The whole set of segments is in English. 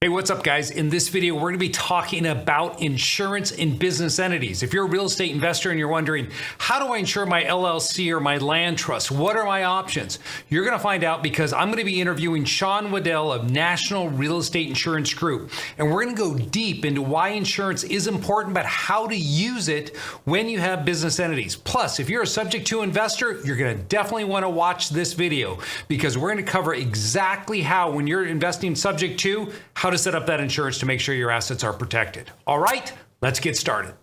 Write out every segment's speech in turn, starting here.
Hey, what's up, guys? In this video, we're going to be talking about insurance in business entities. If you're a real estate investor and you're wondering, how do I insure my LLC or my land trust? What are my options? You're going to find out because I'm going to be interviewing Shawn Woedl of National Real Estate Insurance Group. And we're going to go deep into why insurance is important, but how to use it when you have business entities. Plus, if you're a subject to investor, you're going to definitely want to watch this video because we're going to cover exactly how, when you're investing subject to, how to set up that insurance to make sure your assets are protected. All right, let's get started.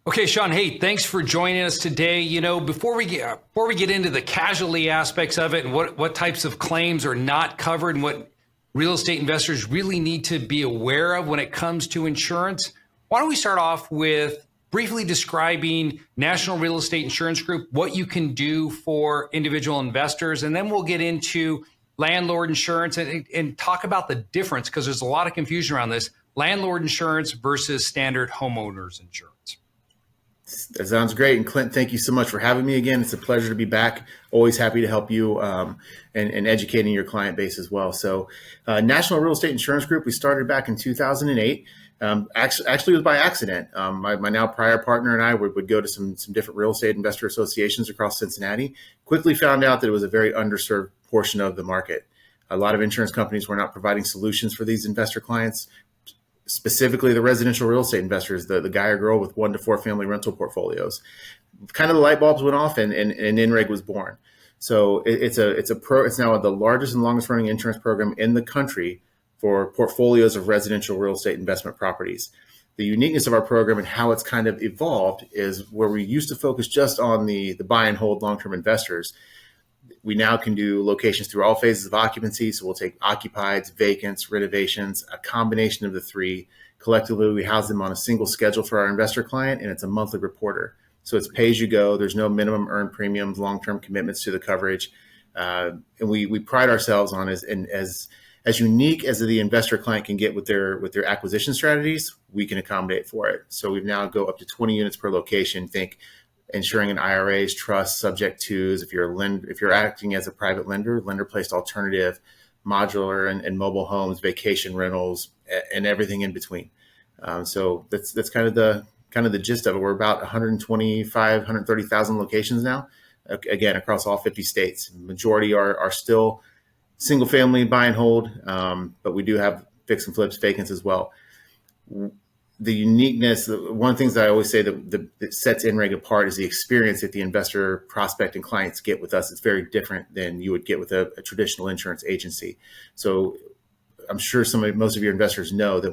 Okay, Shawn, hey, thanks for joining us today. You know, before we get into the casualty aspects of it and what types of claims are not covered and what real estate investors really need to be aware of when it comes to insurance, why don't we start off with briefly describing National Real Estate Insurance Group, what you can do for individual investors, and then we'll get into landlord insurance and talk about the difference, because there's a lot of confusion around this, landlord insurance versus standard homeowners insurance. That sounds great. And Clint, thank you so much for having me again. It's a pleasure to be back. Always happy to help you and educating your client base as well. So National Real Estate Insurance Group, we started back in 2008. Actually, it was by accident. My now prior partner and I would go to some different real estate investor associations across Cincinnati. Quickly found out that it was a very underserved portion of the market. A lot of insurance companies were not providing solutions for these investor clients, specifically the residential real estate investors, the guy or girl with 1 to 4 family rental portfolios. Kind of the light bulbs went off and INREG was born. So it's now the largest and longest running insurance program in the country for portfolios of residential real estate investment properties. The uniqueness of our program and how it's kind of evolved is where we used to focus just on the buy and hold long-term investors. We now can do locations through all phases of occupancy. So we'll take occupieds, vacants, renovations, a combination of the three. Collectively, we house them on a single schedule for our investor client, and it's a monthly reporter. So it's pay as you go. There's no minimum earned premiums, long-term commitments to the coverage. And we pride ourselves on as unique as the investor client can get with their acquisition strategies, we can accommodate for it. So we now go up to 20 units per location. Think insuring in IRAs, trusts, subject tos. If you're acting as a private lender placed alternative, modular and mobile homes, vacation rentals, and everything in between. So that's kind of the gist of it. We're about 130,000 locations now, again across all 50 states. Majority are still single family buy and hold, but we do have fix and flips, vacants as well. The uniqueness, one of the things that I always say that sets INREG apart is the experience that the investor, prospect, and clients get with us. It's very different than you would get with a traditional insurance agency. So I'm sure most of your investors know that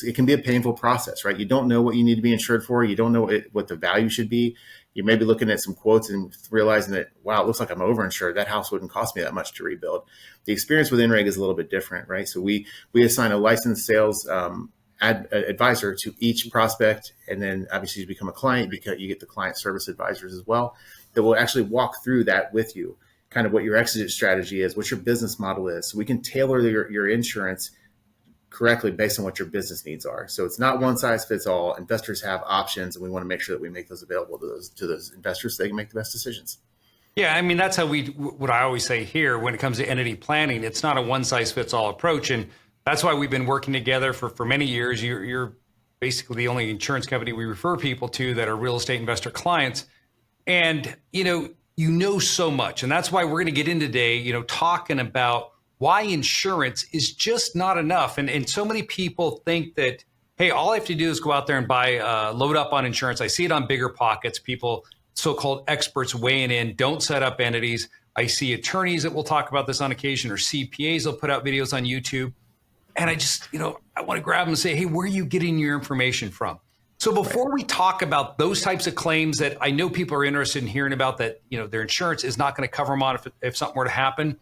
it can be a painful process, right? You don't know what you need to be insured for. You don't know what the value should be. You may be looking at some quotes and realizing that, wow, it looks like I'm overinsured. That house wouldn't cost me that much to rebuild. The experience with INREG is a little bit different, right? So we assign a licensed sales advisor to each prospect, and then obviously you become a client because you get the client service advisors as well that will actually walk through that with you, kind of what your exit strategy is, what your business model is. So we can tailor your insurance correctly based on what your business needs are. So it's not one size fits all. Investors have options, and we want to make sure that we make those available to those investors so they can make the best decisions. Yeah, I mean, that's how what I always say here when it comes to entity planning, it's not a one size fits all approach. And that's why we've been working together for many years. You're basically the only insurance company we refer people to that are real estate investor clients. And, you know so much. And that's why we're going to get in today, talking about why insurance is just not enough. And so many people think that, hey, all I have to do is go out there and load up on insurance. I see it on Bigger Pockets, people, so-called experts weighing in, don't set up entities. I see attorneys that will talk about this on occasion, or CPAs will put out videos on YouTube. And I just, I want to grab them and say, hey, where are you getting your information from? So before we talk about those types of claims that I know people are interested in hearing about, that, their insurance is not going to cover them on if something were to happen,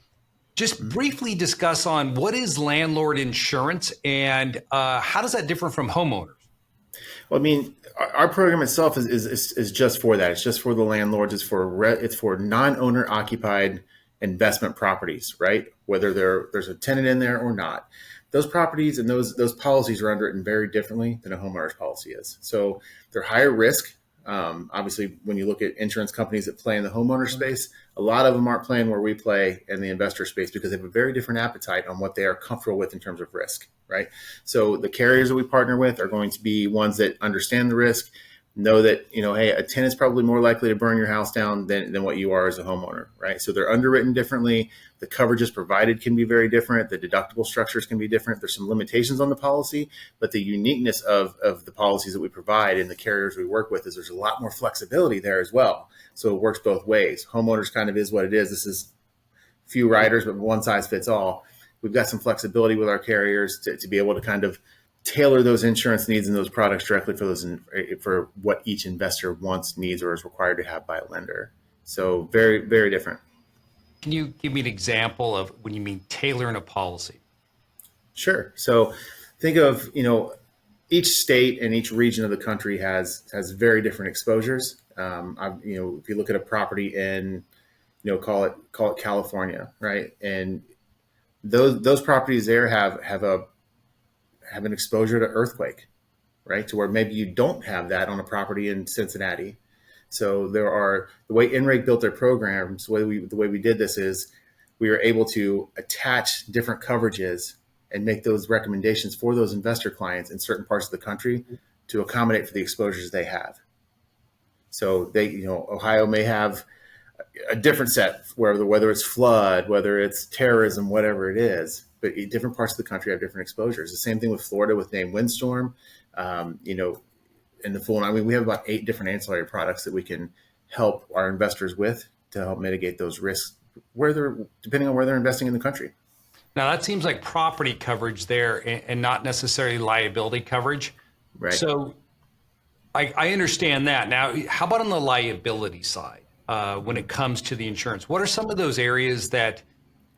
just briefly discuss on what is landlord insurance and how does that differ from homeowners? Well, I mean, our program itself is just for that. It's just for the landlords. It's for non-owner occupied investment properties, right? Whether there's a tenant in there or not. Those properties and those policies are underwritten very differently than a homeowner's policy is. So they're higher risk. Obviously, when you look at insurance companies that play in the homeowner space, a lot of them aren't playing where we play in the investor space because they have a very different appetite on what they are comfortable with in terms of risk, right? So the carriers that we partner with are going to be ones that understand the risk, know that, hey, a tenant's probably more likely to burn your house down than what you are as a homeowner, right? So they're underwritten differently. The coverages provided can be very different. The deductible structures can be different. There's some limitations on the policy, but the uniqueness of the policies that we provide and the carriers we work with is there's a lot more flexibility there as well. So it works both ways. Homeowners kind of is what it is. This is few riders, but one size fits all. We've got some flexibility with our carriers to be able to kind of tailor those insurance needs and those products directly for what each investor wants, needs, or is required to have by a lender. So very, very different. Can you give me an example of when you mean tailoring a policy? Sure. So think of, each state and each region of the country has very different exposures. If you look at a property in, call it California, right? And those properties there have an exposure to earthquake, right? To where maybe you don't have that on a property in Cincinnati. So the way NREG built their programs, the way we did this is we were able to attach different coverages and make those recommendations for those investor clients in certain parts of the country to accommodate for the exposures they have. So Ohio may have a different set, whether it's flood, whether it's terrorism, whatever it is, but different parts of the country have different exposures. The same thing with Florida with named windstorm, in the full. I mean, we have about 8 different ancillary products that we can help our investors with to help mitigate those risks depending on where they're investing in the country. Now that seems like property coverage there and not necessarily liability coverage. Right. So I understand that. Now, how about on the liability side when it comes to the insurance? What are some of those areas that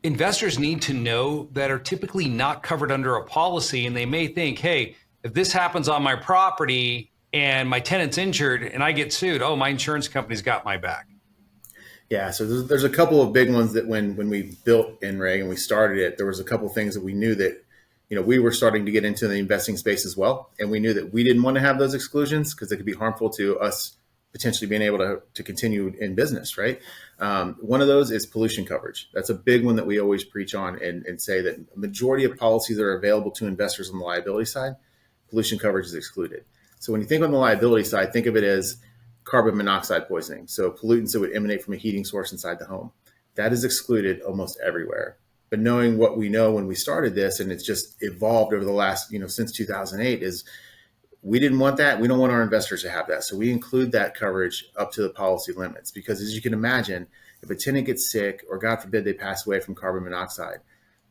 investors need to know that are typically not covered under a policy? And they may think, hey, if this happens on my property and my tenant's injured and I get sued, my insurance company's got my back. Yeah, so there's a couple of big ones that when we built NREG and we started it, there was a couple of things that we knew that, we were starting to get into the investing space as well. And we knew that we didn't want to have those exclusions because they could be harmful to us potentially being able to continue in business, right? One of those is pollution coverage. That's a big one that we always preach on and say that a majority of policies that are available to investors on the liability side, pollution coverage is excluded. So when you think on the liability side, think of it as carbon monoxide poisoning. So pollutants that would emanate from a heating source inside the home. That is excluded almost everywhere. But knowing what we know when we started this, and it's just evolved over the last, since 2008, is we didn't want that. We don't want our investors to have that. So we include that coverage up to the policy limits because, as you can imagine, if a tenant gets sick or God forbid they pass away from carbon monoxide,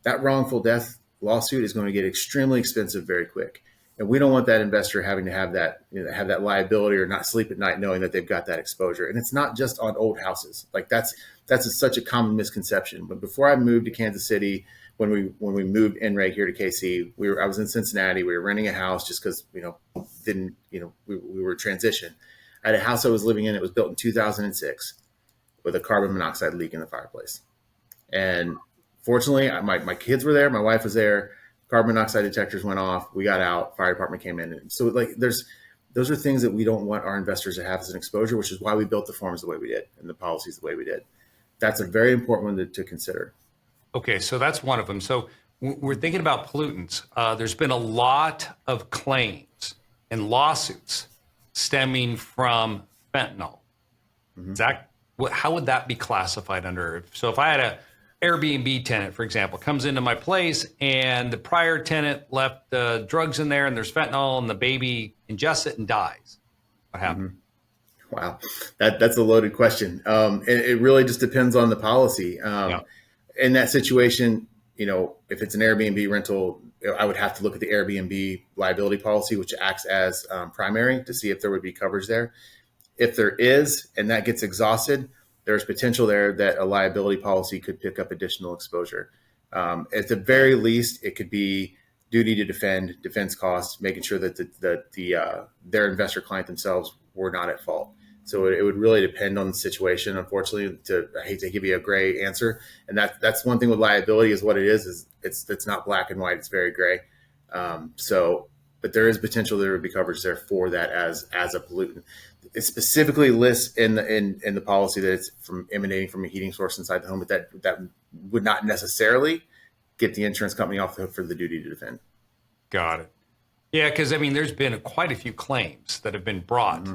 that wrongful death lawsuit is going to get extremely expensive very quick. And we don't want that investor having to have that, have that liability or not sleep at night knowing that they've got that exposure. And it's not just on old houses. Like that's such a common misconception. But before I moved to Kansas City, when we moved NREG here to KC, I was in Cincinnati. We were renting a house just because we were transition. I had a house I was living in. It was built in 2006 with a carbon monoxide leak in the fireplace. And fortunately, my kids were there. My wife was there. Carbon monoxide detectors went off. We got out. Fire department came in. And so those are things that we don't want our investors to have as an exposure, which is why we built the forms the way we did and the policies the way we did. That's a very important one to consider. Okay, so that's one of them. So we're thinking about pollutants. There's been a lot of claims and lawsuits stemming from fentanyl. Mm-hmm. How would that be classified under? So if I had a Airbnb tenant, for example, comes into my place and the prior tenant left the drugs in there and there's fentanyl and the baby ingests it and dies, what happened? Mm-hmm. Wow, that's a loaded question. It really just depends on the policy. In that situation, if it's an Airbnb rental, I would have to look at the Airbnb liability policy, which acts as primary to see if there would be coverage there. If there is, and that gets exhausted, there's potential there that a liability policy could pick up additional exposure. At the very least, it could be duty to defend, defense costs, making sure that their investor client themselves were not at fault. So it would really depend on the situation. Unfortunately, I hate to give you a gray answer, and that's one thing with liability is what it is it's not black and white. It's very gray. So but there is potential there would be coverage there for that as a pollutant. It specifically lists in the policy that it's from emanating from a heating source inside the home, but that would not necessarily get the insurance company off the hook for the duty to defend. Got it. Yeah, because I mean, there's been quite a few claims that have been brought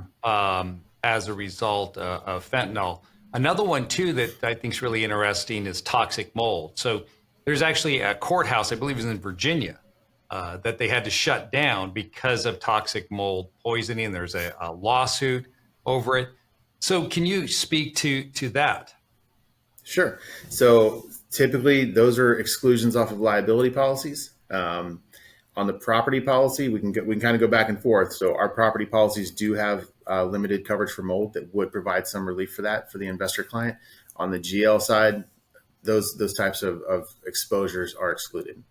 as a result of fentanyl. Another one too that I think is really interesting is toxic mold. So there's actually a courthouse, I believe it was in Virginia, that they had to shut down because of toxic mold poisoning. There's a lawsuit over it. So can you speak to that? Sure. So typically those are exclusions off of liability policies. On the property policy, we can kind of go back and forth. So our property policies do have limited coverage for mold that would provide some relief for that for the investor client. On the GL side, those types of exposures are excluded.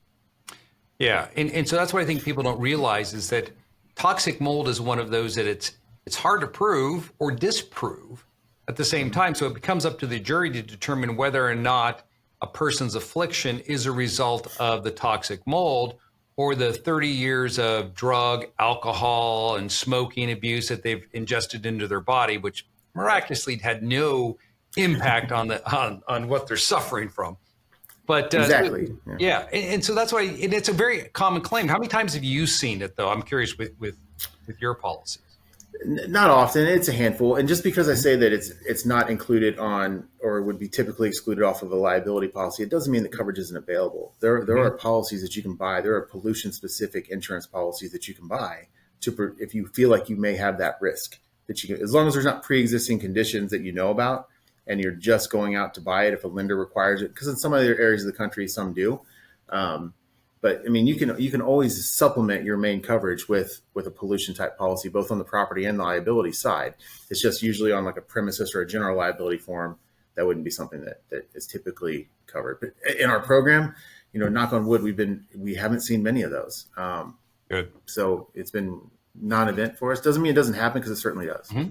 Yeah, and so that's what I think people don't realize is that toxic mold is one of those that it's hard to prove or disprove at the same time. So it becomes up to the jury to determine whether or not a person's affliction is a result of the toxic mold or the 30 years of drug, alcohol, and smoking abuse that they've ingested into their body, which miraculously had no impact on what they're suffering from. But exactly. Yeah. And so that's why, and it's a very common claim. How many times have you seen it, though? I'm curious with your policies. Not often. It's a handful. And just because I say that it's not included on or would be typically excluded off of a liability policy, it doesn't mean the coverage isn't available. There are policies that you can buy. There are pollution-specific insurance policies that you can buy if you feel like you may have that risk. That you can, as long as there's not pre-existing conditions that you know about, and you're just going out to buy it if a lender requires it. Because in some other areas of the country, some do. But I mean, you can always supplement your main coverage with a pollution type policy, both on the property and the liability side. It's just usually on like a premises or a general liability form. That wouldn't be something that is typically covered. But in our program, knock on wood, we haven't seen many of those. Good. So it's been non-event for us. Doesn't mean it doesn't happen, because it certainly does. Mm-hmm.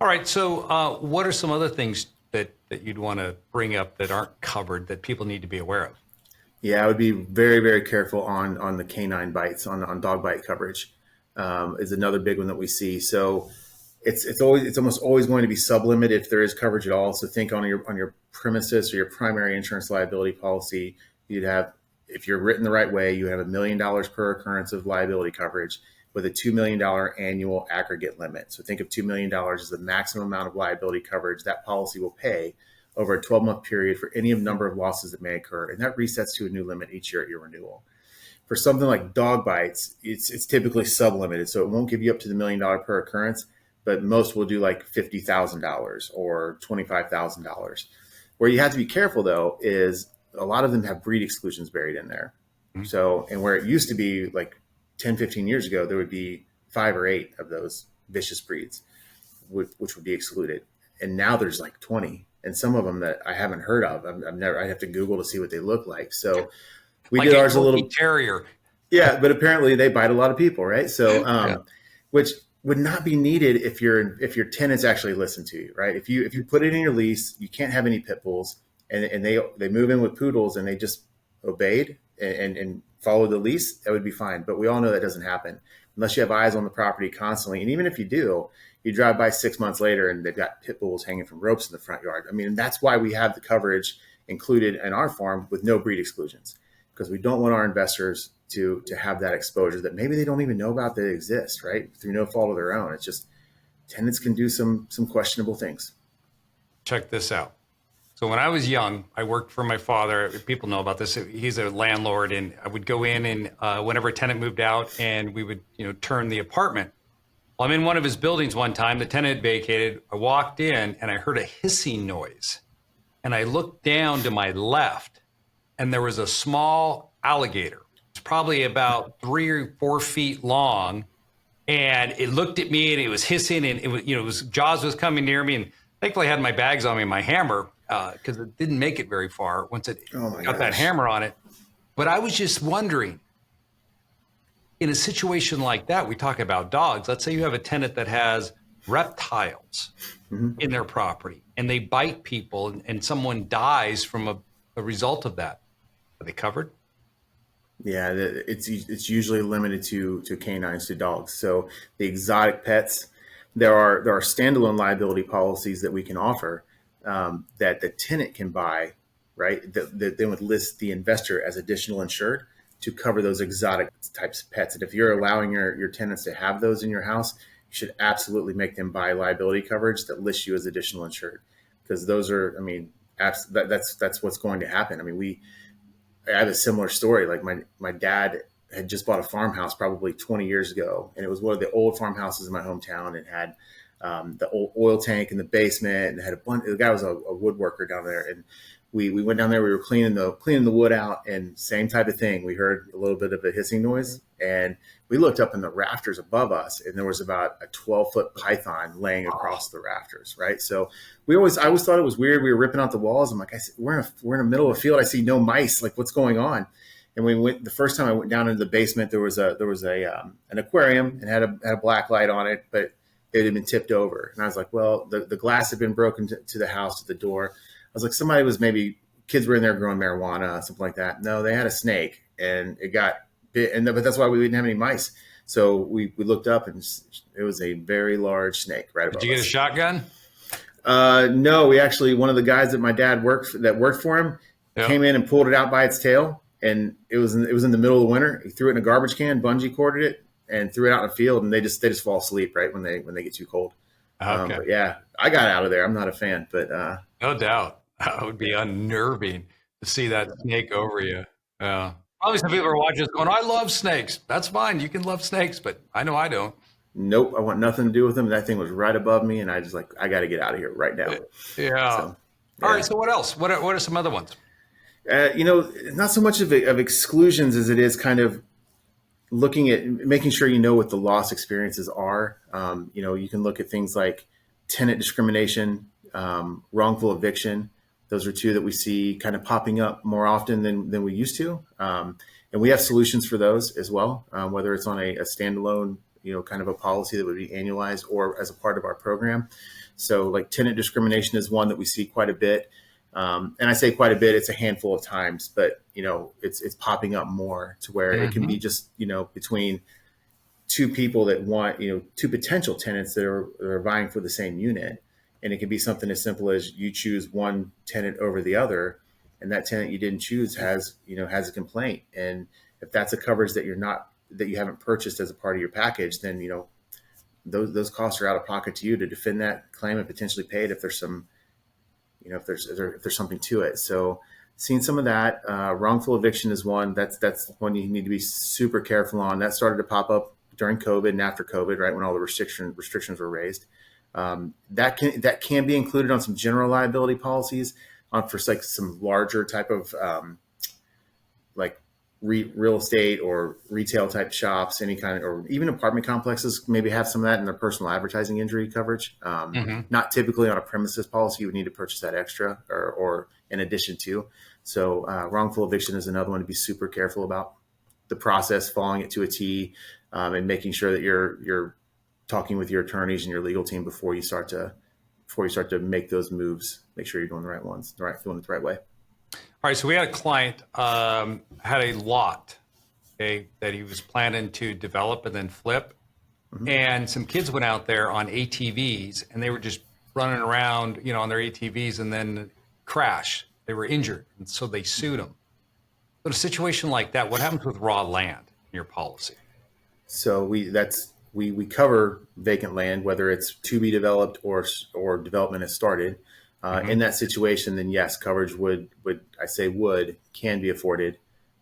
All right. So what are some other things that you'd want to bring up that aren't covered that people need to be aware of? Yeah, I would be very, very careful on the canine bites, on dog bite coverage is another big one that we see. So it's almost always going to be sublimit if there is coverage at all. So think on your premises or your primary insurance liability policy, you'd have, if you're written the right way, you have $1 million per occurrence of liability coverage with a $2 million annual aggregate limit. So think of $2 million as the maximum amount of liability coverage that policy will pay over a 12-month period for any number of losses that may occur. And that resets to a new limit each year at your renewal. For something like dog bites, it's typically sublimited. So it won't give you up to the $1 million per occurrence, but most will do like $50,000 or $25,000. Where you have to be careful, though, is a lot of them have breed exclusions buried in there. Mm-hmm. So, and where it used to be like 10, 15 years ago, there would be 5 or 8 of those vicious breeds, which would be excluded. And now there's like 20. And some of them that I haven't heard of. I have to Google to see what they look like. So we did ours a little terrier. Yeah, but apparently they bite a lot of people, right? So, which would not be needed if your tenants actually listen to you, right? If you put it in your lease, you can't have any pit bulls, and they move in with poodles and they just obeyed and followed the lease, that would be fine. But we all know that doesn't happen unless you have eyes on the property constantly. And even if you do, you drive by 6 months later and they've got pit bulls hanging from ropes in the front yard. I mean, that's why we have the coverage included in our form with no breed exclusions, because we don't want our investors to have that exposure that maybe they don't even know about that exist, right? Through no fault of their own. It's just tenants can do some questionable things. Check this out. So when I was young, I worked for my father. People know about this. He's a landlord, and I would go in and whenever a tenant moved out, and we would turn the apartment. Well, I'm in one of his buildings one time. The tenant had vacated. I walked in and I heard a hissing noise. And I looked down to my left and there was a small alligator. It's probably about 3 or 4 feet long. And it looked at me and it was hissing, and it was jaws was coming near me. And thankfully I had my bags on me and my hammer because it didn't make it very far once it got that hammer on it. But I was just wondering, in a situation like that, we talk about dogs. Let's say you have a tenant that has reptiles in their property and they bite people and someone dies from a result of that. Are they covered? Yeah, it's usually limited to canines, to dogs. So the exotic pets, there are standalone liability policies that we can offer, that the tenant can buy, right? That they would list the investor as additional insured to cover those exotic types of pets. And if you're allowing your tenants to have those in your house, you should absolutely make them buy liability coverage that lists you as additional insured, because those are, I mean, that's what's going to happen. I mean, I have a similar story. Like my dad had just bought a farmhouse probably 20 years ago, and it was one of the old farmhouses in my hometown. It had the old oil tank in the basement, and had a bunch. The guy was a woodworker down there, and we went down there. We were cleaning the wood out, and same type of thing. We heard a little bit of a hissing noise, and we looked up in the rafters above us, and there was about a 12-foot python laying across the rafters. Right, so I always thought it was weird. We were ripping out the walls. I'm like, we're in the middle of a field. I see no mice. Like, what's going on? And we went the first time I went down into the basement. There was an aquarium and had a black light on it, but it had been tipped over. And I was like, well, the glass had been broken to the house, to the door. I was like, somebody was, maybe kids were in there growing marijuana, something like that. No, they had a snake, and it got bit. But that's why we didn't have any mice. So we looked up, and it was a very large snake right above us. Did you get a shotgun? No, we actually, one of the guys that my dad worked for him, came in and pulled it out by its tail. And it was in the middle of the winter. He threw it in a garbage can, bungee corded it, and threw it out in the field. And they just fall asleep right when they get too cold. Okay. But yeah, I got out of there. I'm not a fan, but no doubt that would be unnerving to see that snake over you. Probably some people are watching this going, "I love snakes." That's fine. You can love snakes, but I know I don't. Nope, I want nothing to do with them. That thing was right above me, and I got to get out of here right now. Yeah. So, yeah. All right. So what else? What are some other ones? Not so much of exclusions as it is kind of looking at making sure you know what the loss experiences are. You can look at things like tenant discrimination, wrongful eviction. Those are two that we see kind of popping up more often than we used to. And we have solutions for those as well, whether it's on a standalone, kind of a policy that would be annualized or as a part of our program. So like tenant discrimination is one that we see quite a bit. And I say quite a bit, it's a handful of times, but it's popping up more to where it can be just, between two people that want, two potential tenants that are vying for the same unit. And it can be something as simple as you choose one tenant over the other, and that tenant you didn't choose has a complaint. And if that's a coverage that you haven't purchased as a part of your package, then, those costs are out of pocket to you to defend that claim and potentially pay it if there's some, if there's something to it. So seeing some of that, wrongful eviction is one. That's one you need to be super careful on. That started to pop up during COVID and after COVID, right, when all the restrictions were raised. That can be included on some general liability policies for like some larger type of like real estate or retail type shops, any kind of, or even apartment complexes maybe have some of that in their personal advertising injury coverage. Not typically on a premises policy, you would need to purchase that extra or in addition to. So wrongful eviction is another one to be super careful about the process, following it to a T, and making sure that you're talking with your attorneys and your legal team before you start to make those moves. Make sure you're doing the right ones, doing it the right way. All right, so we had a client had a lot that he was planning to develop and then flip, and some kids went out there on ATVs and they were just running around, on their ATVs, and then crash. They were injured, and so they sued them. But a situation like that, what happens with raw land in your policy? So we cover vacant land, whether it's to be developed or development has started. In that situation, then yes, coverage can be afforded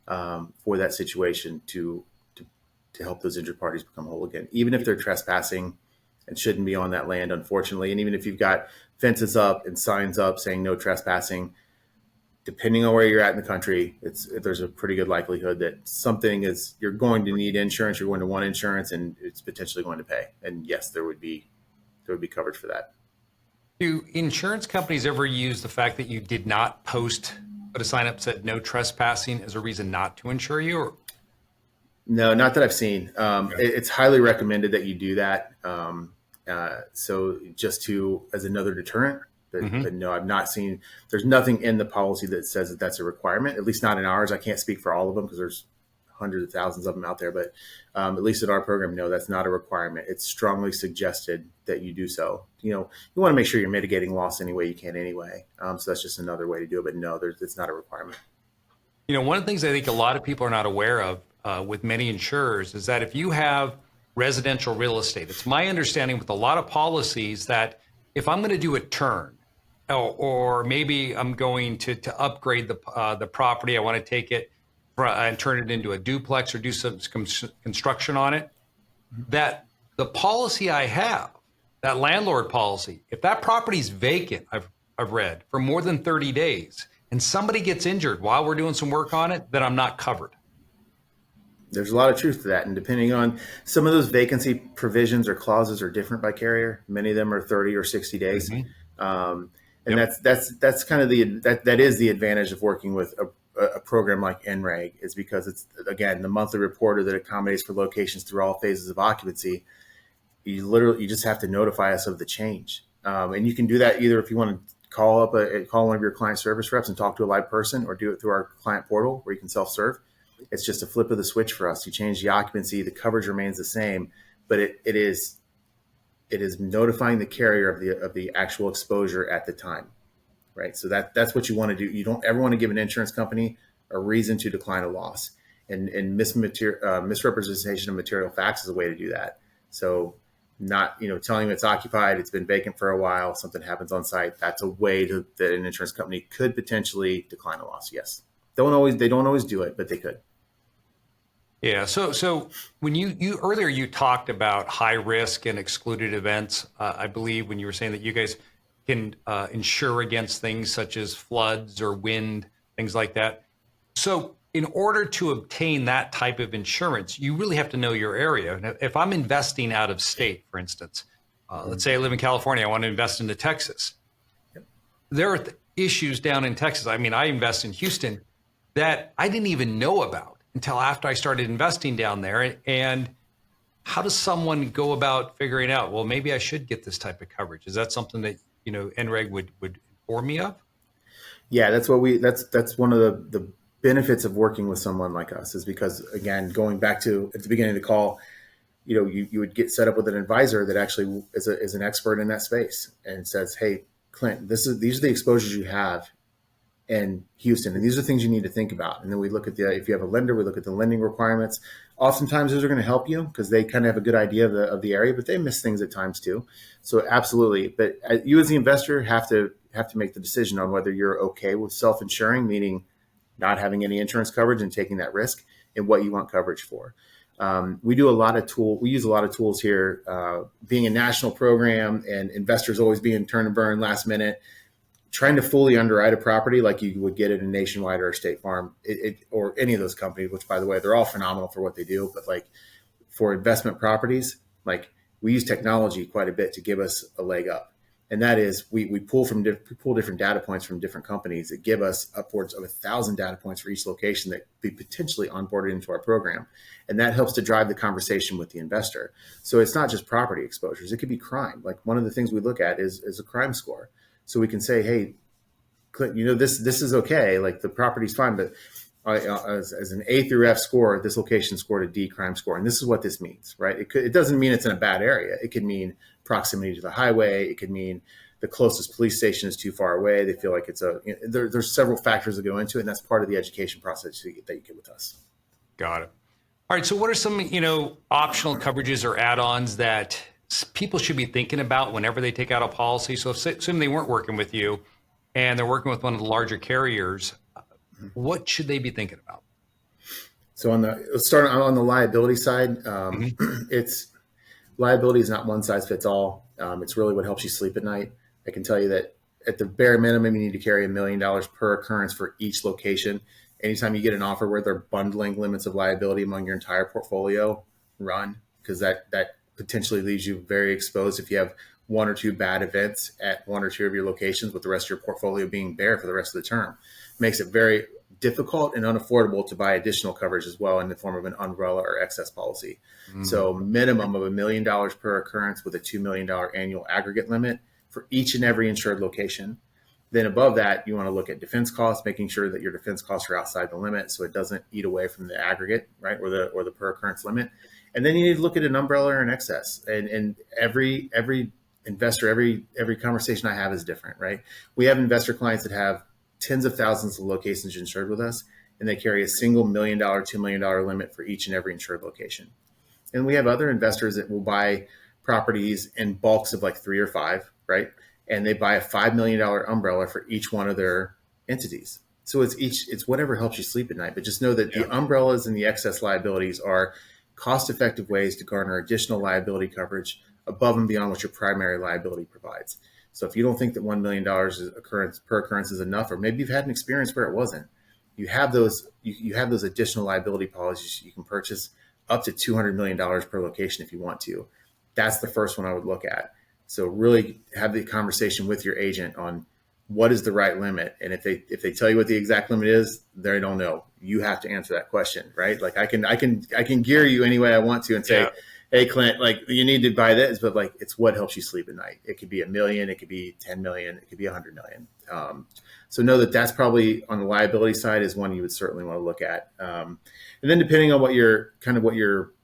for that situation to help those injured parties become whole again, even if they're trespassing and shouldn't be on that land, unfortunately. And even if you've got fences up and signs up saying no trespassing, depending on where you're at in the country, there's a pretty good likelihood that you're going to need insurance, you're going to want insurance, and it's potentially going to pay. And yes, there would be coverage for that. Do insurance companies ever use the fact that you did not put a sign up that said no trespassing as a reason not to insure you? Or? No, not that I've seen. It's highly recommended that you do that. So just as another deterrent. But no, I've not seen. There's nothing in the policy that says that that's a requirement. At least not in ours. I can't speak for all of them because there's hundreds of thousands of them out there, but at least in our program, no, that's not a requirement. It's strongly suggested that you do so. You want to make sure you're mitigating loss any way you can anyway. So that's just another way to do it, but no, it's not a requirement. One of the things I think a lot of people are not aware of with many insurers is that if you have residential real estate, it's my understanding with a lot of policies that if I'm going to do a turn, or maybe I'm going to upgrade the property, I want to take it and turn it into a duplex or do some construction on it, that the policy I have, that landlord policy, if that property's vacant, I've read, for more than 30 days, and somebody gets injured while we're doing some work on it, then I'm not covered. There's a lot of truth to that. And depending on some of those vacancy provisions or clauses are different by carrier. Many of them are 30 or 60 days. And that's kind of that is the advantage of working with a program like NREG, is because it's, again, the monthly reporter that accommodates for locations through all phases of occupancy. You just have to notify us of the change. And you can do that either if you want to call one of your client service reps and talk to a live person, or do it through our client portal where you can self-serve. It's just a flip of the switch for us. You change the occupancy, the coverage remains the same, but it is notifying the carrier of the actual exposure at the time, right? So that's what you want to do. You don't ever want to give an insurance company a reason to decline a loss, and misrepresentation of material facts is a way to do that. So not telling them it's occupied, it's been vacant for a while, something happens on site. That's a way that an insurance company could potentially decline a loss. Yes, they don't always do it, but they could. Yeah. So when you earlier you talked about high risk and excluded events, I believe when you were saying that you guys can insure against things such as floods or wind, things like that. So in order to obtain that type of insurance, you really have to know your area. And if I'm investing out of state, for instance, let's say I live in California, I want to invest into Texas. Yep. There are issues down in Texas. I mean, I invest in Houston that I didn't even know about until after I started investing down there. And how does someone go about figuring out, well, maybe I should get this type of coverage? Is that something that, NREG would inform me of? Yeah, that's one of the benefits of working with someone like us, is because, again, going back to at the beginning of the call, you would get set up with an advisor that actually is an expert in that space and says, hey, Clint, these are the exposures you have in Houston, and these are things you need to think about. And then we look at if you have a lender, we look at the lending requirements. Oftentimes those are going to help you because they kind of have a good idea of the area, but they miss things at times too. So absolutely. But you as the investor have to make the decision on whether you're okay with self-insuring, meaning not having any insurance coverage and taking that risk, and what you want coverage for. We use a lot of tools here, being a national program and investors always being turn and burn last minute. Trying to fully underwrite a property like you would get at a Nationwide or a State Farm, or any of those companies, which, by the way, they're all phenomenal for what they do. But like for investment properties, like we use technology quite a bit to give us a leg up. And that is we pull different data points from different companies that give us upwards of 1,000 data points for each location that be potentially onboarded into our program. And that helps to drive the conversation with the investor. So it's not just property exposures. It could be crime. Like one of the things we look at is a crime score. So we can say, hey, Clint, this is okay. Like the property's fine, but as an A through F score, this location scored a D crime score. And this is what this means, right? It doesn't mean it's in a bad area. It could mean proximity to the highway. It could mean the closest police station is too far away. They feel like there's several factors that go into it. And that's part of the education process that you get with us. Got it. All right. So what are some, optional coverages or add-ons that people should be thinking about whenever they take out a policy? So assume they weren't working with you and they're working with one of the larger carriers, what should they be thinking about? So let's start on the liability side. It's liability is not one size fits all. It's really what helps you sleep at night. I can tell you that at the bare minimum, you need to carry $1 million per occurrence for each location. Anytime you get an offer where they're bundling limits of liability among your entire portfolio, run, because that potentially leaves you very exposed if you have one or two bad events at one or two of your locations, with the rest of your portfolio being bare for the rest of the term. It makes it very difficult and unaffordable to buy additional coverage as well in the form of an umbrella or excess policy. So minimum of $1 million per occurrence with a $2 million annual aggregate limit for each and every insured location. Then above that, you want to look at defense costs, making sure that your defense costs are outside the limit so it doesn't eat away from the aggregate, right, or the per occurrence limit. And then you need to look at an umbrella or an excess. And every investor, every conversation I have is different, right? We have investor clients that have tens of thousands of locations insured with us, and they carry a single $1 million, $2 million limit for each and every insured location. And we have other investors that will buy properties in bulks of like 3 or 5, right? And they buy a $5 million umbrella for each one of their entities. So it's whatever helps you sleep at night. But just know that the umbrellas and the excess liabilities are cost-effective ways to garner additional liability coverage above and beyond what your primary liability provides. So if you don't think that $1 million per occurrence is enough, or maybe you've had an experience where it wasn't, you have those additional liability policies you can purchase up to $200 million per location if you want to. That's the first one I would look at. So really have the conversation with your agent on what is the right limit. And if they tell you what the exact limit is, they don't know. You have to answer that question, right? Like I can gear you any way I want to and say, hey, Clint, like you need to buy this, but like it's what helps you sleep at night. It could be $1 million, it could be 10 million, it could be 100 million. So know that that's probably on the liability side is one you would certainly want to look at. And then depending on what your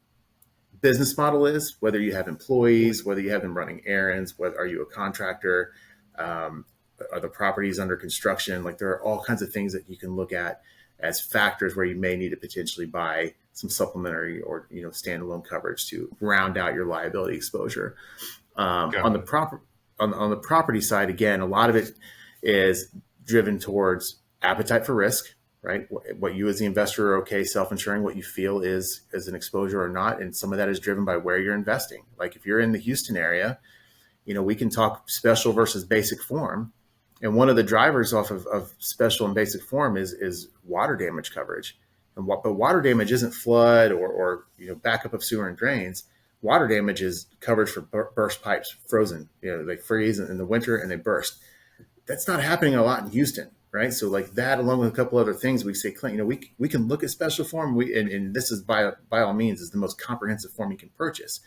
business model is, whether you have employees, whether you have them running errands, whether are you a contractor, are the properties under construction? Like there are all kinds of things that you can look at as factors where you may need to potentially buy some supplementary or standalone coverage to round out your liability exposure. On the property side, again, a lot of it is driven towards appetite for risk, right? What you as the investor are okay self-insuring, what you feel is an exposure or not. And some of that is driven by where you're investing. Like if you're in the Houston area, we can talk special versus basic form. And one of the drivers off of special and basic form is water damage coverage. But water damage isn't flood or backup of sewer and drains. Water damage is coverage for burst pipes, frozen. They freeze in the winter and they burst. That's not happening a lot in Houston, right? So like that, along with a couple other things, we say, Clint, we can look at special form. And this is by all means is the most comprehensive form you can purchase.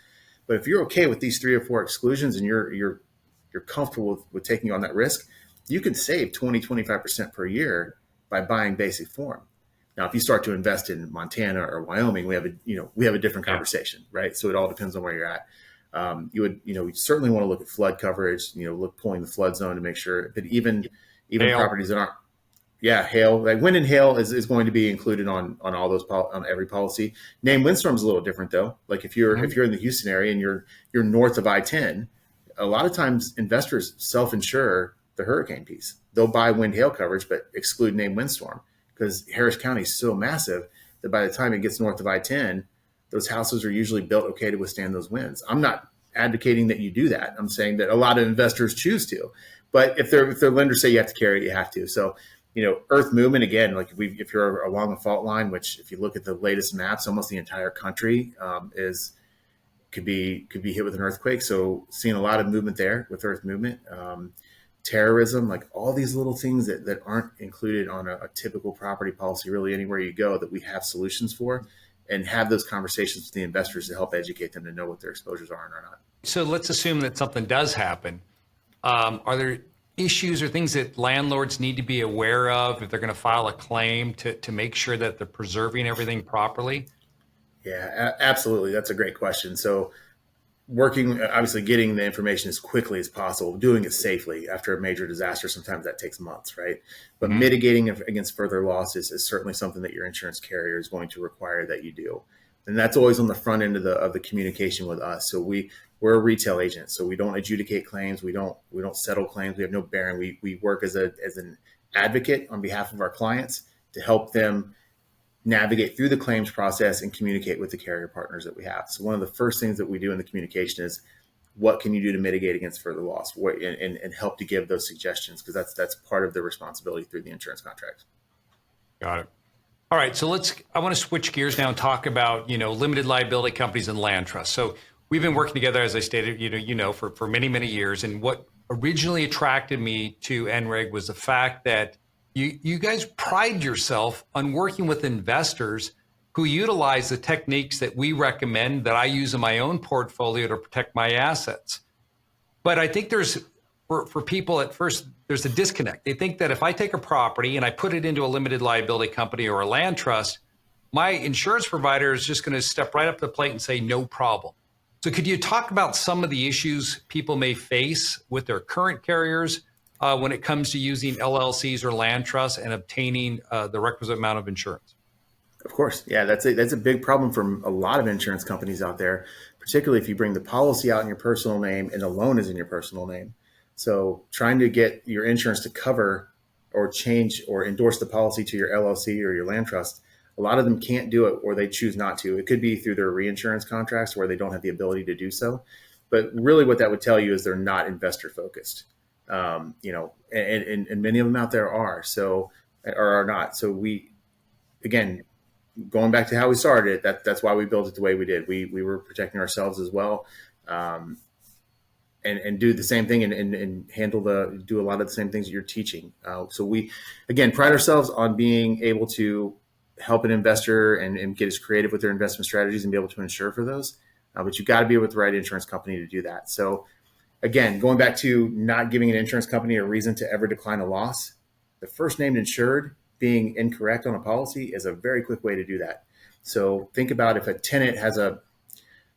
But if you're okay with these 3 or 4 exclusions and you're comfortable with taking on that risk, you can save 20-25% per year by buying basic form. Now, if you start to invest in Montana or Wyoming, we have a different conversation, right? So it all depends on where you're at. You certainly want to look at flood coverage, pulling the flood zone to make sure that even hail. Properties that aren't, hail, like wind and hail is going to be included on all those, on every policy. Named windstorm is a little different though. Like if you're in the Houston area and you're north of I-10, a lot of times investors self-insure the hurricane piece. They'll buy wind hail coverage, but exclude named windstorm because Harris County is so massive that by the time it gets north of I-10, those houses are usually built okay to withstand those winds. I'm not advocating that you do that. I'm saying that a lot of investors choose to, but if their lenders say you have to carry it, you have to. So, earth movement, again, like if you're along a fault line, which if you look at the latest maps, almost the entire country could be hit with an earthquake. So seeing a lot of movement there with earth movement. Terrorism, like all these little things that aren't included on a typical property policy, really anywhere you go, that we have solutions for, and have those conversations with the investors to help educate them to know what their exposures are and are not. So let's assume that something does happen. Are there issues or things that landlords need to be aware of if they're going to file a claim to make sure that they're preserving everything properly? Yeah, absolutely. That's a great question. So obviously getting the information as quickly as possible, doing it safely after a major disaster, sometimes that takes months, right? But mitigating against further losses is certainly something that your insurance carrier is going to require that you do. And that's always on the front end of the communication with us. So we're a retail agent, so we don't adjudicate claims. We don't settle claims. We have no bearing. We work as an advocate on behalf of our clients to help them navigate through the claims process and communicate with the carrier partners that we have. So one of the first things that we do in the communication is, what can you do to mitigate against further loss and help to give those suggestions, because that's part of the responsibility through the insurance contract. Got it. All right, so I want to switch gears now and talk about, limited liability companies and land trusts. So we've been working together, as I stated, for many, many years. And what originally attracted me to NREG was the fact that you guys pride yourself on working with investors who utilize the techniques that we recommend, that I use in my own portfolio to protect my assets. But I think there's for people at first, there's a disconnect. They think that if I take a property and I put it into a limited liability company or a land trust, my insurance provider is just going to step right up to the plate and say, no problem. So could you talk about some of the issues people may face with their current carriers when it comes to using LLCs or land trusts and obtaining the requisite amount of insurance? Of course. Yeah, that's a big problem for a lot of insurance companies out there, particularly if you bring the policy out in your personal name and the loan is in your personal name. So trying to get your insurance to cover or change or endorse the policy to your LLC or your land trust, a lot of them can't do it or they choose not to. It could be through their reinsurance contracts where they don't have the ability to do so. But really what that would tell you is they're not investor focused. And many of them out there are, or are not. So again, going back to how we started it, that's why we built it the way we did. We were protecting ourselves as well, and do the same thing and do a lot of the same things that you're teaching. So we, again, pride ourselves on being able to help an investor and get as creative with their investment strategies and be able to insure for those. But you got to be with the right insurance company to do that. So again, going back to not giving an insurance company a reason to ever decline a loss, the first named insured being incorrect on a policy is a very quick way to do that. So think about if a tenant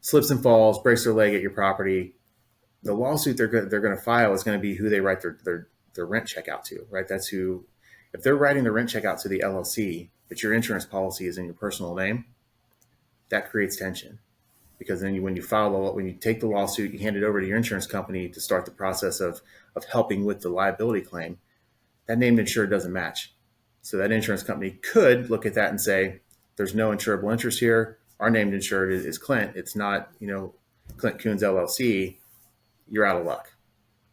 slips and falls, breaks their leg at your property, the lawsuit they're going to file is going to be who they write their rent check out to, right? That's who, if they're writing the rent check out to the LLC, but your insurance policy is in your personal name, that creates tension. Because then when you take the lawsuit, you hand it over to your insurance company to start the process of helping with the liability claim, that named insured doesn't match. So that insurance company could look at that and say, there's no insurable interest here. Our named insured is Clint. It's not, Clint Coons LLC. You're out of luck.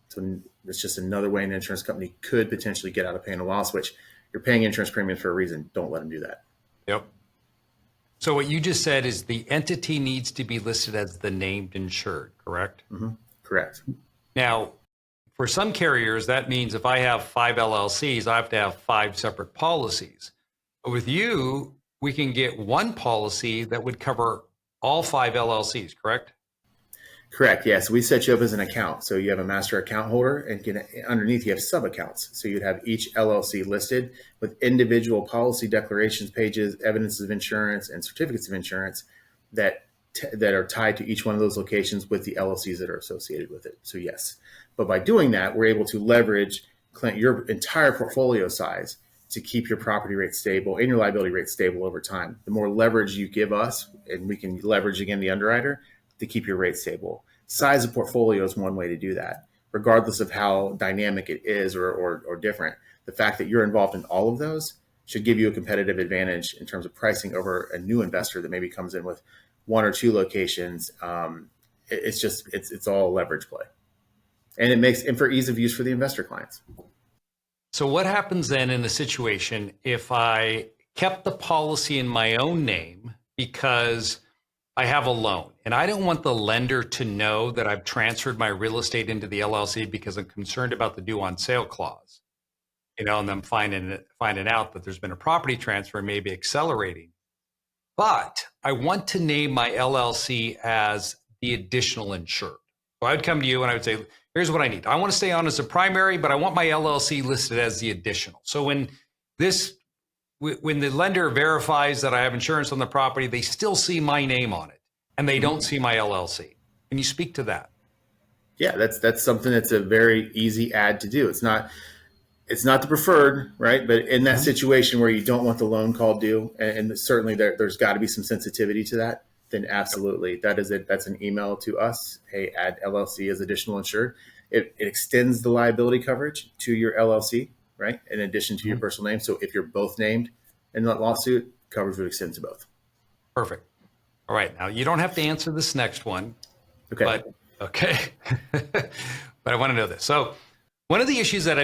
So it's just another way an insurance company could potentially get out of paying a loss, which you're paying insurance premiums for a reason. Don't let them do that. Yep. So what you just said is the entity needs to be listed as the named insured, correct? Mm-hmm. Correct. Now, for some carriers, that means if I have 5 LLCs, I have to have 5 separate policies. But with you, we can get one policy that would cover all 5 LLCs, correct? Correct. Yes. Yeah. So we set you up as an account. So you have a master account holder and underneath you have sub accounts. So you'd have each LLC listed with individual policy declarations pages, evidence of insurance, and certificates of insurance that are tied to each one of those locations with the LLCs that are associated with it. So yes. But by doing that, we're able to leverage, Clint, your entire portfolio size to keep your property rate stable and your liability rate stable over time. The more leverage you give us, and we can leverage again the underwriter to keep your rate stable. Size of portfolio is one way to do that, regardless of how dynamic it is or different. The fact that you're involved in all of those should give you a competitive advantage in terms of pricing over a new investor that maybe comes in with 1 or 2 locations. It's all a leverage play. And for ease of use for the investor clients. So what happens then in a situation if I kept the policy in my own name because I have a loan and I don't want the lender to know that I've transferred my real estate into the LLC because I'm concerned about the due on sale clause, and them finding out that there's been a property transfer, maybe accelerating. But I want to name my LLC as the additional insured. So I'd come to you and I would say, here's what I need. I want to stay on as a primary, but I want my LLC listed as the additional. So when the lender verifies that I have insurance on the property, they still see my name on it and they don't see my LLC. Can you speak to that? Yeah, that's something that's a very easy add to do. It's not the preferred, right? But in that situation where you don't want the loan call due, and certainly there's got to be some sensitivity to that, then absolutely. That's an email to us. Hey, add LLC as additional insured. It extends the liability coverage to your LLC, right? In addition to your personal name. So if you're both named in that lawsuit, coverage would extend to both. Perfect. All right. Now you don't have to answer this next one. Okay. But I want to know this. So one of the issues that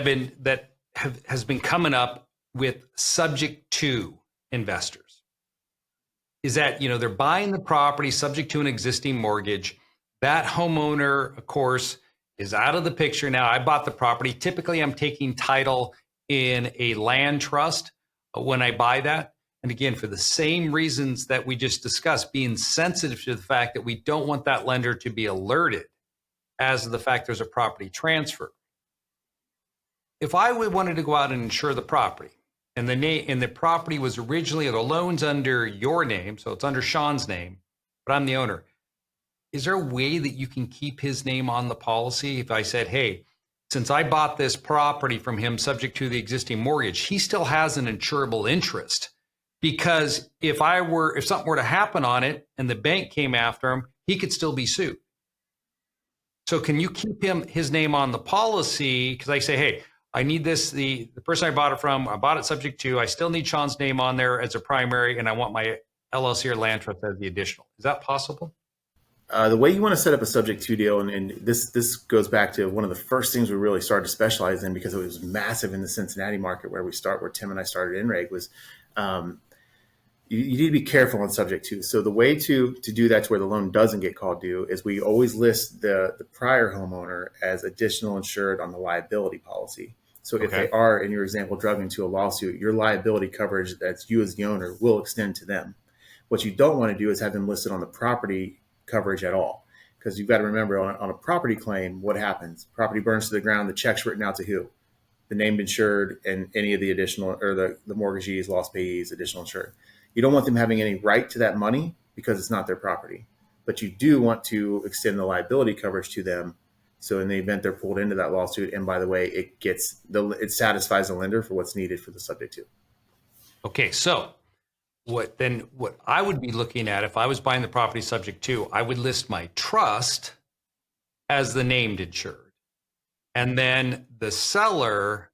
has been coming up with subject to investors is that, they're buying the property subject to an existing mortgage. That homeowner, of course, is out of the picture now. I bought the property. Typically, I'm taking title in a land trust when I buy that. And again, for the same reasons that we just discussed, being sensitive to the fact that we don't want that lender to be alerted as to the fact there's a property transfer. if I wanted to go out and insure the property, and the property was originally, the loan's under your name, so it's under Shawn's name, but I'm the owner. Is there a way that you can keep his name on the policy? If I said, hey, since I bought this property from him subject to the existing mortgage, he still has an insurable interest. Because if something were to happen on it and the bank came after him, he could still be sued. So can you keep his name on the policy? Because I say, hey, I need this, the person I bought it from, I bought it subject to, I still need Shawn's name on there as a primary, and I want my LLC or land trust as the additional. Is that possible? The way you want to set up a subject to deal, and this goes back to one of the first things we really started to specialize in, because it was massive in the Cincinnati market where Tim and I started InReg, was you need to be careful on subject to. So the way to do that to where the loan doesn't get called due is we always list the prior homeowner as additional insured on the liability policy. So if they are, in your example, drug into a lawsuit, your liability coverage that's you as the owner will extend to them. What you don't want to do is have them listed on the property coverage at all, because you've got to remember on a property claim, what happens? Property burns to the ground, the check's written out to who? The named insured and any of the additional, or the mortgagees, lost payees, additional insured. You don't want them having any right to that money because it's not their property, but you do want to extend the liability coverage to them. So in the event they're pulled into that lawsuit, and by the way, it satisfies the lender for what's needed for the subject to. Okay, so what I would be looking at if I was buying the property subject to, I would list my trust as the named insured, and then the seller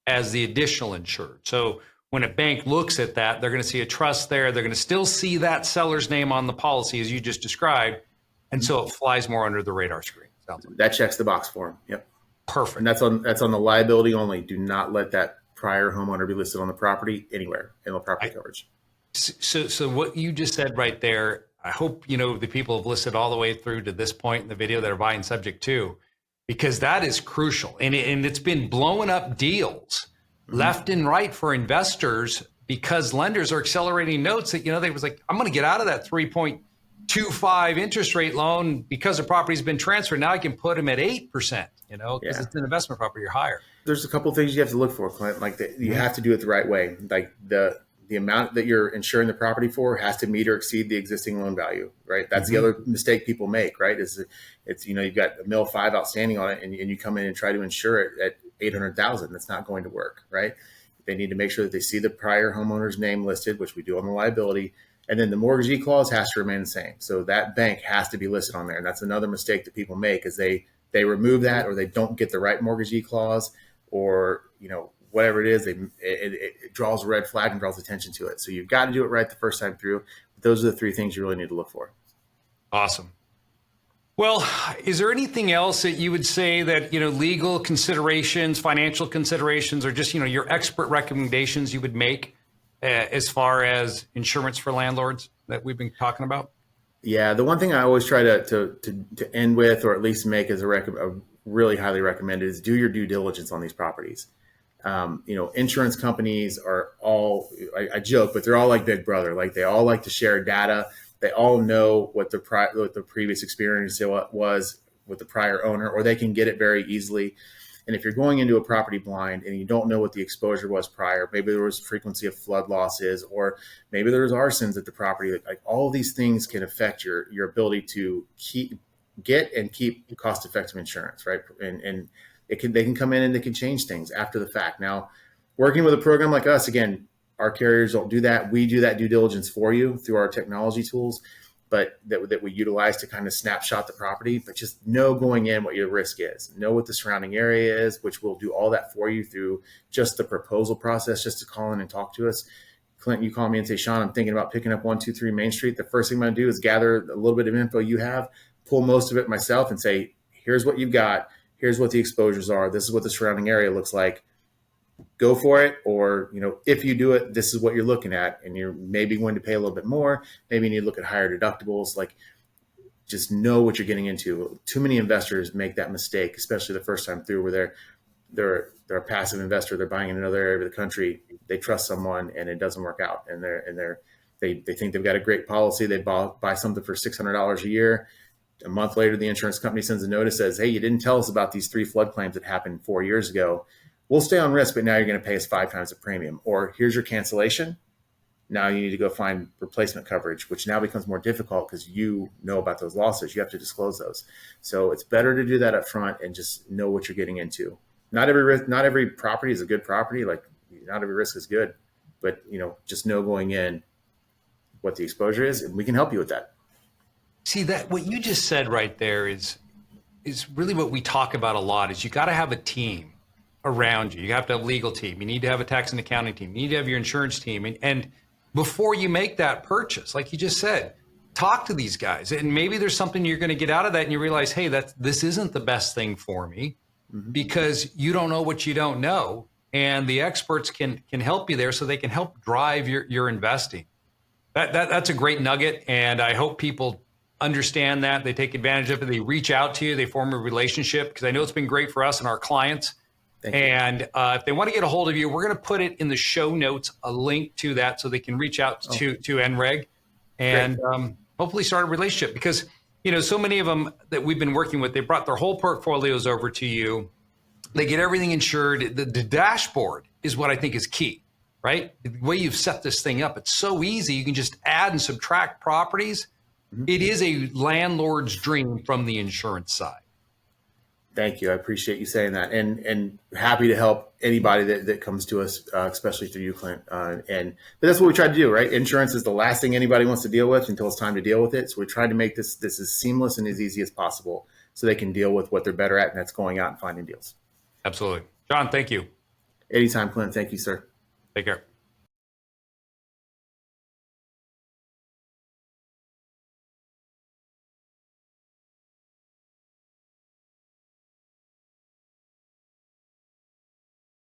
as the additional insured. So when a bank looks at that, they're going to see a trust there. They're going to still see that seller's name on the policy as you just described, and so it flies more under the radar screen. Sounds like that checks the box for them. Yep, perfect. And that's on the liability only. Do not let that prior homeowner be listed on the property anywhere in the property coverage. So what you just said right there, I hope the people have listened all the way through to this point in the video that are buying subject to, because that is crucial, and it's been blowing up deals left and right for investors, because lenders are accelerating notes that they was like, I'm going to get out of that 3.25 interest rate loan because the property's been transferred. Now I can put them at 8%, because it's an investment property or higher. There's a couple of things you have to look for, Clint. Like you have to do it the right way. Like the amount that you're insuring the property for has to meet or exceed the existing loan value, right? That's the other mistake people make, right? It's you've got $1.5 million outstanding on it, and you come in and try to insure it at $800,000. That's not going to work, right? They need to make sure that they see the prior homeowner's name listed, which we do on the liability, and then the mortgagee clause has to remain the same. So that bank has to be listed on there, and that's another mistake that people make is they remove that, or they don't get the right mortgagee clause, or whatever it is, it draws a red flag and draws attention to it. So you've got to do it right the first time through. But those are the three things you really need to look for. Awesome. Well, is there anything else that you would say that, legal considerations, financial considerations, or just, your expert recommendations you would make as far as insurance for landlords that we've been talking about? Yeah, the one thing I always try to end with, or at least make as a really highly recommended, is do your due diligence on these properties. Insurance companies are all, I joke, but they're all like Big Brother. Like they all like to share data. They all know what the previous experience was with the prior owner, or they can get it very easily. And if you're going into a property blind and you don't know what the exposure was prior, maybe there was frequency of flood losses, or maybe there was arsons at the property. Like all of these things can affect your ability to get and keep cost-effective insurance, right? And they can come in and they can change things after the fact. Now, working with a program like us, again, our carriers don't do that. We do that due diligence for you through our technology tools, but that we utilize to kind of snapshot the property. But just know going in what your risk is. Know what the surrounding area is, which we'll do all that for you through just the proposal process, just to call in and talk to us. Clint, you call me and say, Shawn, I'm thinking about picking up 123 Main Street. The first thing I'm going to do is gather a little bit of info you have, pull most of it myself, and say, here's what you've got. Here's what the exposures are. This is what the surrounding area looks like. Go for it. Or, if you do it, this is what you're looking at. And you're maybe going to pay a little bit more. Maybe you need to look at higher deductibles. Like, just know what you're getting into. Too many investors make that mistake, especially the first time through, where they're a passive investor. They're buying in another area of the country. They trust someone and it doesn't work out. And they think they've got a great policy. They buy something for $600 a year. A month later, the insurance company sends a notice, says, hey, you didn't tell us about these 3 flood claims that happened 4 years ago. we'll stay on risk, but now you're going to pay us 5 times the premium. Or here's your cancellation. Now you need to go find replacement coverage, which now becomes more difficult because you know about those losses. You have to disclose those. So it's better to do that up front and just know what you're getting into. Not every property is a good property. Like not every risk is good, but just know going in what the exposure is, and we can help you with that. See, that what you just said right there is really what we talk about a lot is you got to have a team around you. You have to have a legal team. You need to have a tax and accounting team. You need to have your insurance team. And before you make that purchase, like you just said, talk to these guys. And maybe there's something you're going to get out of that and you realize, hey, this isn't the best thing for me because you don't know what you don't know. And the experts can help you there so they can help drive your investing. That's a great nugget. And I hope people understand that. They take advantage of it. They reach out to you. They form a relationship because I know it's been great for us and our clients. And if they want to get a hold of you, we're going to put it in the show notes, a link to that so they can reach out to NREG and hopefully start a relationship because, so many of them that we've been working with, they brought their whole portfolios over to you. They get everything insured. The dashboard is what I think is key, right? The way you've set this thing up, it's so easy. You can just add and subtract properties. It is a landlord's dream from the insurance side. Thank you. I appreciate you saying that, and happy to help anybody that comes to us, especially through you, Clint. But that's what we try to do, right? Insurance is the last thing anybody wants to deal with until it's time to deal with it. So we're trying to make this as seamless and as easy as possible, so they can deal with what they're better at, and that's going out and finding deals. Absolutely, Shawn. Thank you. Anytime, Clint. Thank you, sir. Take care.